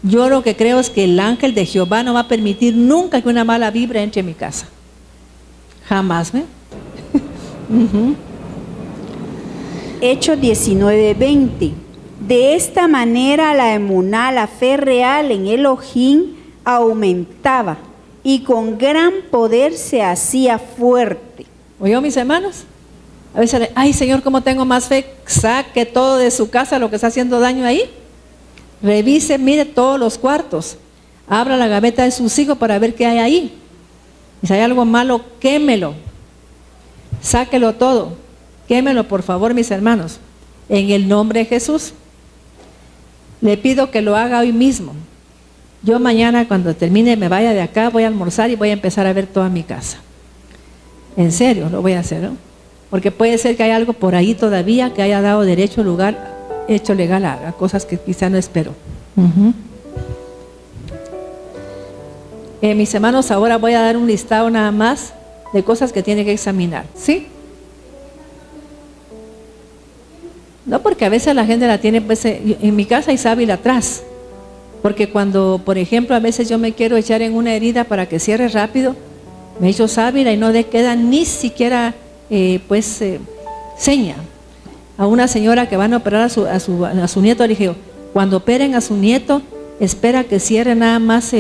Yo lo que creo es que el ángel de Jehová no va a permitir nunca que una mala vibra entre en mi casa. Jamás, ¿ve? Hechos 19, 20. De esta manera la emuná, la fe real en Elohim, aumentaba y con gran poder se hacía fuerte. ¿Oyó, mis hermanos? A veces, ay Señor, ¿cómo tengo más fe? Saque todo de su casa lo que está haciendo daño ahí. Revise, mire todos los cuartos. Abra la gaveta de sus hijos para ver qué hay ahí. Y si hay algo malo, quémelo. Sáquelo todo. Quémelo, por favor, mis hermanos. En el nombre de Jesús. Le pido que lo haga hoy mismo. Yo mañana cuando termine, me vaya de acá, voy a almorzar y voy a empezar a ver toda mi casa. En serio, lo voy a hacer, ¿no? Porque puede ser que haya algo por ahí todavía que haya dado derecho, hecho legal a cosas que quizá no espero. Mis hermanos, ahora voy a dar un listado nada más de cosas que tiene que examinar, ¿sí? No, porque a veces la gente la tiene, pues, en mi casa hay sábila atrás. Porque cuando, por ejemplo, a veces yo me quiero echar en una herida para que cierre rápido, me echo sábila y no le queda ni siquiera, seña. A una señora que van a operar a su nieto, le dije, cuando operen a su nieto, espera que cierre nada más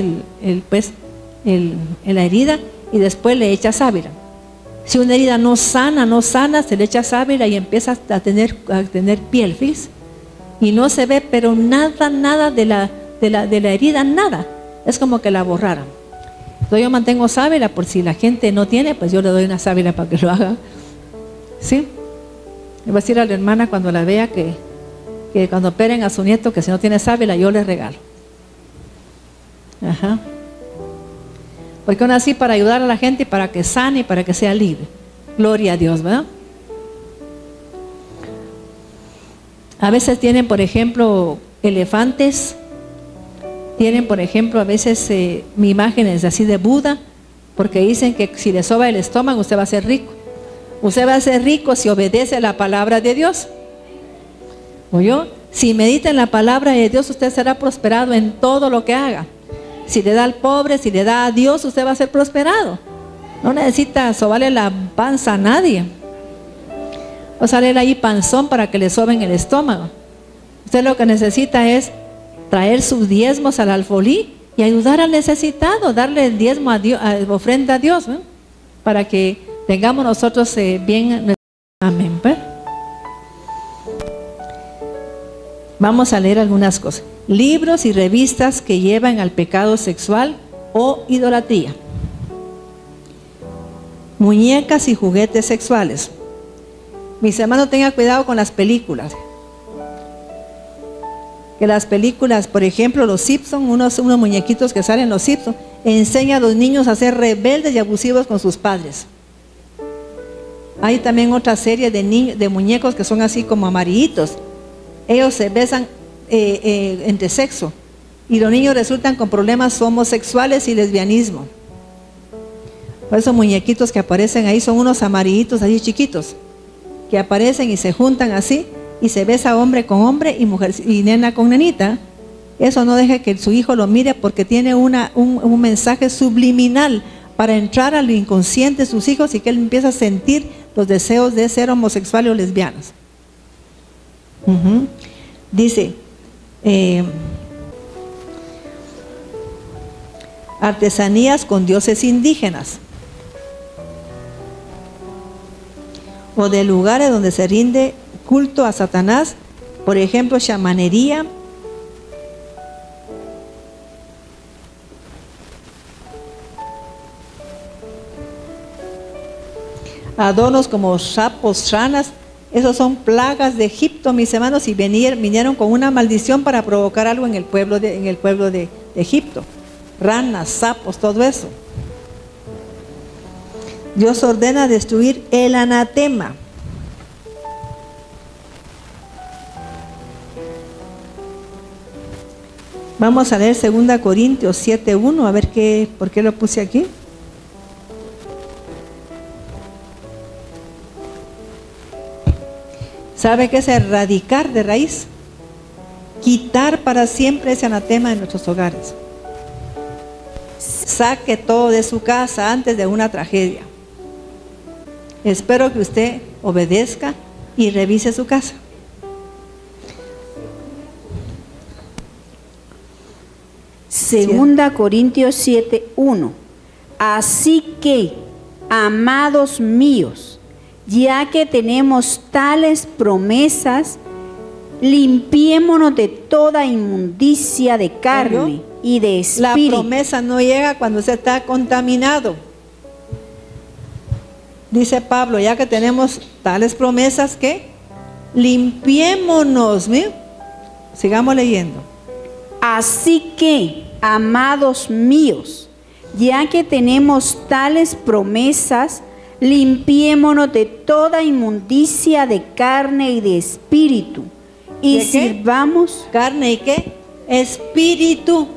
la herida y después le echa sábila. Si una herida no sana, se le echa sábila y empieza a tener piel, fíjese. Y no se ve, pero nada de la herida, nada. Es como que la borraran. Entonces yo mantengo sábila por si la gente no tiene, pues yo le doy una sábila para que lo haga. ¿Sí? Le voy a decir a la hermana cuando la vea que cuando operen a su nieto, que si no tiene sábila, yo le regalo. Ajá. Porque aún así, para ayudar a la gente y para que sane y para que sea libre. Gloria a Dios, ¿verdad? A veces tienen, por ejemplo, elefantes. Tienen, por ejemplo, a veces imágenes así de Buda, porque dicen que si le soba el estómago, usted va a ser rico. Usted va a ser rico si obedece la palabra de Dios. ¿Oyó? Si medita en la palabra de Dios, usted será prosperado en todo lo que haga. Si le da al pobre, si le da a Dios, usted va a ser prosperado. No necesita sobarle la panza a nadie. O salir ahí panzón para que le soben el estómago. Usted lo que necesita es traer sus diezmos al alfolí y ayudar al necesitado, darle el diezmo a Dios, ofrenda a Dios, ¿no? Para que tengamos nosotros bien. Amén. ¿Pues? Vamos a leer algunas cosas. Libros y revistas que llevan al pecado sexual o idolatría. Muñecas y juguetes sexuales. Mis hermanos, tengan cuidado con las películas. Que las películas, por ejemplo, los Simpson, unos muñequitos que salen los Simpson, enseñan a los niños a ser rebeldes y abusivos con sus padres. Hay también otra serie de muñecos que son así como amarillitos. Ellos se besan entre sexo y los niños resultan con problemas homosexuales y lesbianismo. Por esos muñequitos que aparecen ahí son unos amarillitos así chiquitos que aparecen y se juntan así y se besa hombre con hombre y mujer y nena con nenita. Eso no deje que su hijo lo mire, porque tiene un mensaje subliminal para entrar al inconsciente de sus hijos y que él empieza a sentir los deseos de ser homosexuales o lesbianas. Dice artesanías con dioses indígenas o de lugares donde se rinde culto a Satanás, por ejemplo, chamanería, adornos como sapos, ranas. Esos son plagas de Egipto, mis hermanos, y vinieron con una maldición para provocar algo en el pueblo de Egipto. Ranas, sapos, todo eso. Dios ordena destruir el anatema. Vamos a leer 2 Corintios 7:1, a ver por qué lo puse aquí. ¿Sabe qué es erradicar de raíz? Quitar para siempre ese anatema de nuestros hogares. Saque todo de su casa antes de una tragedia. Espero que usted obedezca y revise su casa. Segunda Corintios 7:1. Así que, amados míos, ya que tenemos tales promesas, limpiémonos de toda inmundicia de carne y de espíritu. La promesa no llega cuando usted está contaminado. Dice Pablo, ya que tenemos tales promesas, que limpiémonos. ¿Ve? Sigamos leyendo. Así que, amados míos, ya que tenemos tales promesas, limpiémonos de toda inmundicia de carne y de espíritu, y ¿De qué? sirvamos ¿Carne y qué? Espíritu.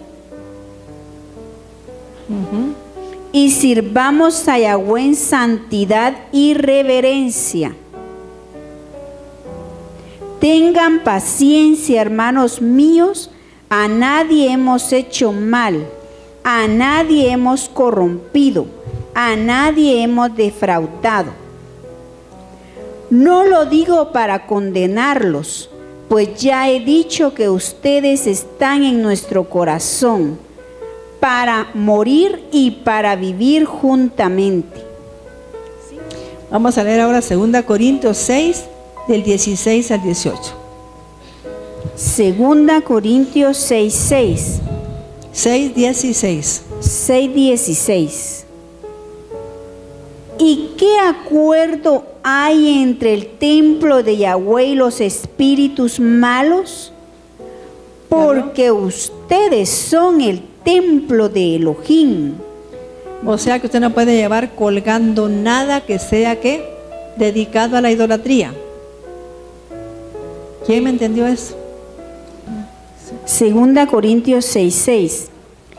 y sirvamos a Yahweh en santidad y reverencia. Tengan paciencia, hermanos míos, a nadie hemos hecho mal, a nadie hemos corrompido, a nadie hemos defraudado. No lo digo para condenarlos, pues ya he dicho que ustedes están en nuestro corazón, para morir y para vivir juntamente. Vamos a leer ahora 2 Corintios 6, del 16 al 18. 2 Corintios 6:6. 6:16. 6:16. ¿Y qué acuerdo hay entre el templo de Yahweh y los espíritus malos? Porque ustedes son el templo de Elohim. O sea que usted no puede llevar colgando nada que sea que dedicado a la idolatría. ¿Quién me entendió eso? 2 Corintios 6:6.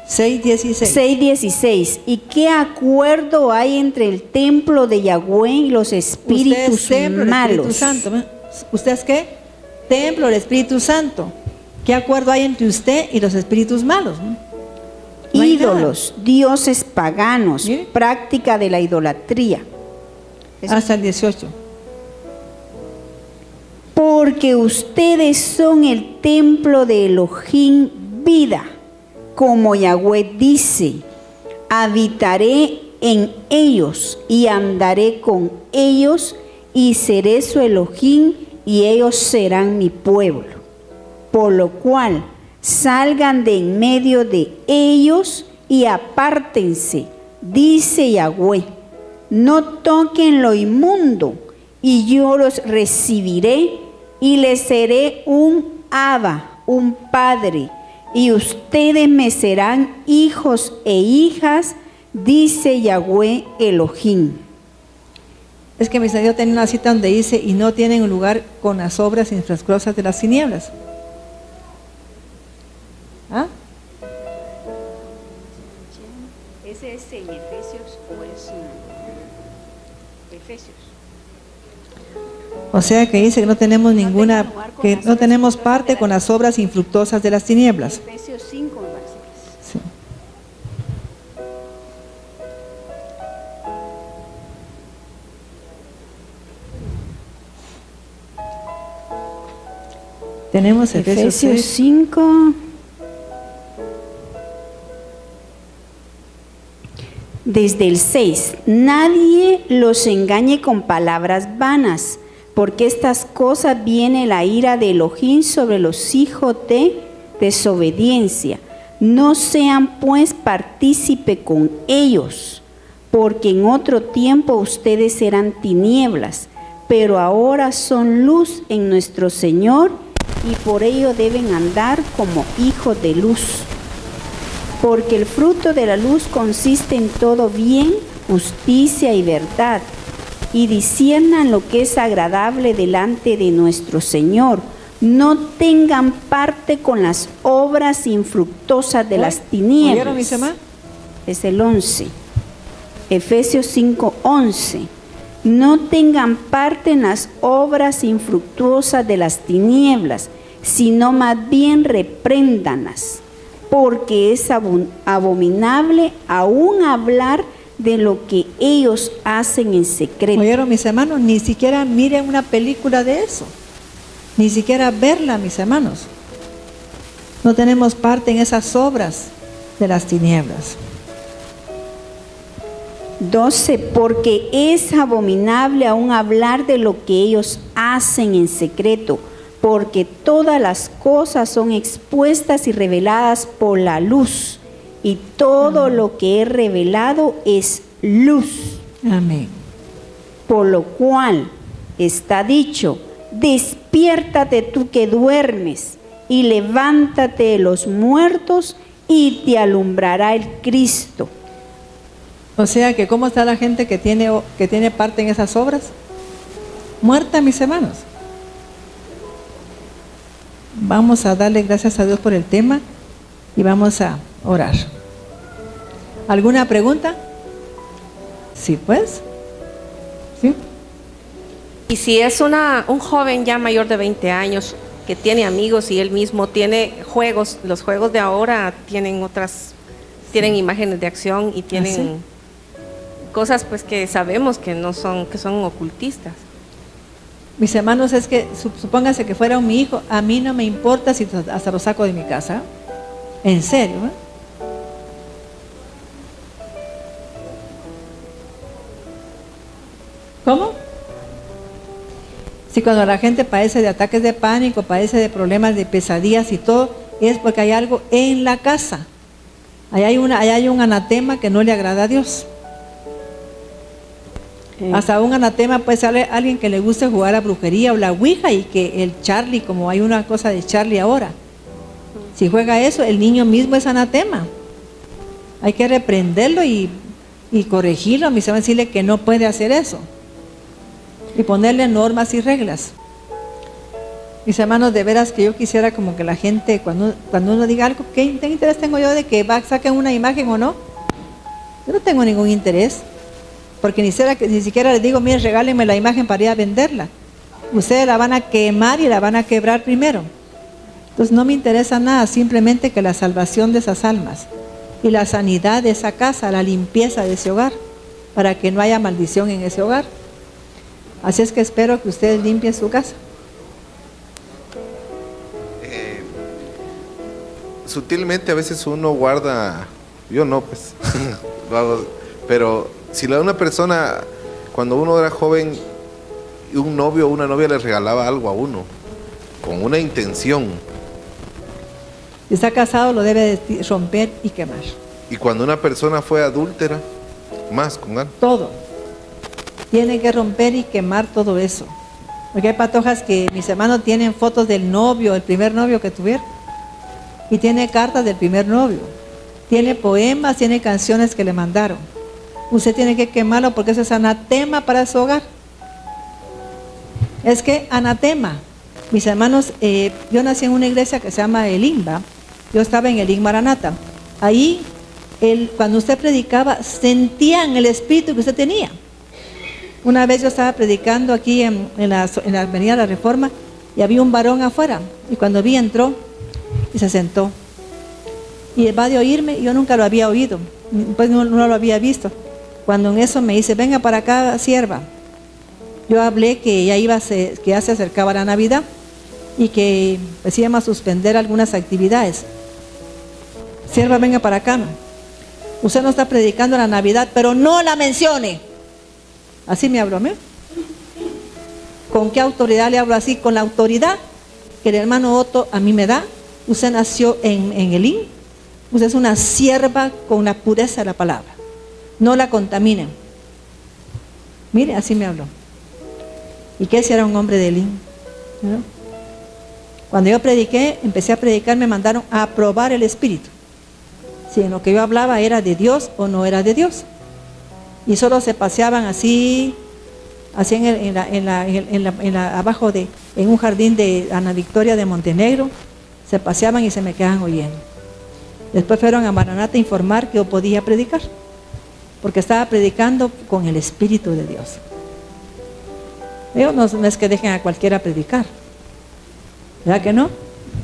6:16. 6:16. ¿Y qué acuerdo hay entre el templo de Yahweh y los espíritus Usted es templo del malos? Espíritu Santo. ¿Eh? ¿Usted es qué? Templo del Espíritu Santo. ¿Qué acuerdo hay entre usted y los espíritus malos? No hay Ídolos, dioses paganos, Mire. práctica de la idolatría. nada. Hasta el 18. Porque ustedes son el templo de Elohim vida, como Yahweh dice, habitaré en ellos y andaré con ellos y seré su Elohim y ellos serán mi pueblo. Por lo cual salgan de en medio de ellos y apártense, dice Yahweh, no toquen lo inmundo y yo los recibiré y les seré un Abba, un padre, y ustedes me serán hijos e hijas, dice Yahweh Elohim. Es que mi Señor tiene una cita donde dice, y no tienen un lugar con las obras infructuosas de las tinieblas. ¿Ah? ¿Ese es en Efesios o es Efesios? O sea que dice que no tenemos ninguna, que no tenemos parte con las obras infructuosas de las tinieblas. Efesios 5 me parece que es. Sí. Tenemos Efesios 6. 5. Desde el 6. Nadie los engañe con palabras vanas, porque estas cosas viene la ira de Elohim sobre los hijos de desobediencia. No sean pues partícipe con ellos, porque en otro tiempo ustedes eran tinieblas, pero ahora son luz en nuestro Señor y por ello deben andar como hijos de luz. Porque el fruto de la luz consiste en todo bien, justicia y verdad, y disciernan lo que es agradable delante de nuestro Señor. No tengan parte con las obras infructuosas de las tinieblas. ¿Oyeron, mis hermanos? Es el 11. Efesios 5:11. No tengan parte en las obras infructuosas de las tinieblas, sino más bien repréndanlas, porque es abominable aún hablar de lo que ellos hacen en secreto. ¿Oyeron, mis hermanos? Ni siquiera miren una película de eso. Ni siquiera verla, mis hermanos. No tenemos parte en esas obras de las tinieblas. 12. Porque es abominable aún hablar de lo que ellos hacen en secreto, porque todas las cosas son expuestas y reveladas por la luz, y todo lo que es revelado es luz. Amén. Por lo cual está dicho, despiértate tú que duermes, y levántate de los muertos y te alumbrará el Cristo. O sea que ¿cómo está la gente que tiene parte en esas obras? Muerta, mis hermanos. Vamos a darle gracias a Dios por el tema y vamos a orar. ¿Alguna pregunta? Sí, pues. ¿Sí? Y si es un joven ya mayor de 20 años que tiene amigos y él mismo tiene juegos, los juegos de ahora tienen tienen imágenes de acción y tienen cosas pues que sabemos que son ocultistas. Mis hermanos, es que supóngase que fuera mi hijo, a mí no me importa si hasta lo saco de mi casa. En serio, ¿eh? ¿Cómo? Si cuando la gente padece de ataques de pánico, padece de problemas de pesadillas y todo, es porque hay algo en la casa. Ahí hay un anatema que no le agrada a Dios. Hasta un anatema puede ser alguien que le guste jugar a brujería o la ouija, y que el Charlie, como hay una cosa de Charlie ahora, si juega eso, el niño mismo es anatema. Hay que reprenderlo y corregirlo, a mí se va a decirle que no puede hacer eso y ponerle normas y reglas. Mis hermanos, de veras que yo quisiera como que la gente, cuando uno diga algo, ¿qué interés tengo yo de que saquen una imagen o no? Yo no tengo ningún interés, porque ni siquiera les digo, mire, regálenme la imagen para ir a venderla. Ustedes la van a quemar y la van a quebrar primero. Entonces no me interesa nada, simplemente que la salvación de esas almas y la sanidad de esa casa, la limpieza de ese hogar, para que no haya maldición en ese hogar. Así es que espero que ustedes limpien su casa. Sutilmente a veces uno guarda, yo no pues, lo hago, pero si una persona, cuando uno era joven, un novio o una novia le regalaba algo a uno, con una intención. Si está casado, lo debe romper y quemar. Y cuando una persona fue adúltera, más con algo. Todo. Tiene que romper y quemar todo eso. Porque hay patojas que mis hermanos tienen fotos del novio, el primer novio que tuvieron. Y tiene cartas del primer novio. Tiene poemas, tiene canciones que le mandaron. Usted tiene que quemarlo porque eso es anatema para su hogar. Es que anatema. Mis hermanos, yo nací en una iglesia que se llama Elim, ¿va? Yo estaba en Elim Maranata. Ahí, cuando usted predicaba, sentían el espíritu que usted tenía. Una vez yo estaba predicando aquí en la avenida de la Reforma y había un varón afuera. Y cuando vi, entró y se sentó. Y va de oírme, yo nunca lo había oído, pues no lo había visto. Cuando en eso me dice, venga para acá, sierva. Yo hablé que ya se acercaba la Navidad y que pues íbamos a suspender algunas actividades. Sierva, venga para acá. Usted no está predicando la Navidad, pero no la mencione. Así me habló a mí. ¿Con qué autoridad le hablo así? Con la autoridad que el hermano Otto a mí me da. Usted nació en Elim. Usted es una sierva con la pureza de la palabra. No la contaminen. Mire, así me habló. ¿Y qué si era un hombre de Elim? ¿No? Cuando yo prediqué, empecé a predicar, me mandaron a probar el espíritu. Si en lo que yo hablaba era de Dios o no era de Dios. Y solo se paseaban así abajo en un jardín de Ana Victoria de Montenegro, se paseaban y se me quedaban oyendo. Después fueron a Maranata a informar que yo podía predicar, porque estaba predicando con el Espíritu de Dios. No es que dejen a cualquiera predicar, ¿verdad que no?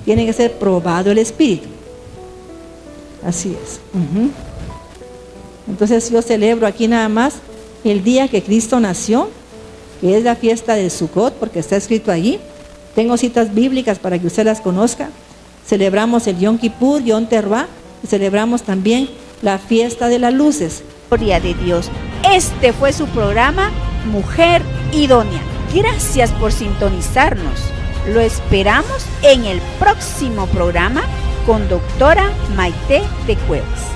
Tiene que ser probado el Espíritu. Así es. Entonces yo celebro aquí nada más el día que Cristo nació, que es la fiesta del Sukkot, porque está escrito allí. Tengo citas bíblicas para que usted las conozca. Celebramos el Yom Kippur, Yom Teruah, y celebramos también la fiesta de las luces. Gloria de Dios. Este fue su programa Mujer Idónea. Gracias por sintonizarnos. Lo esperamos en el próximo programa con doctora Maite de Cuevas.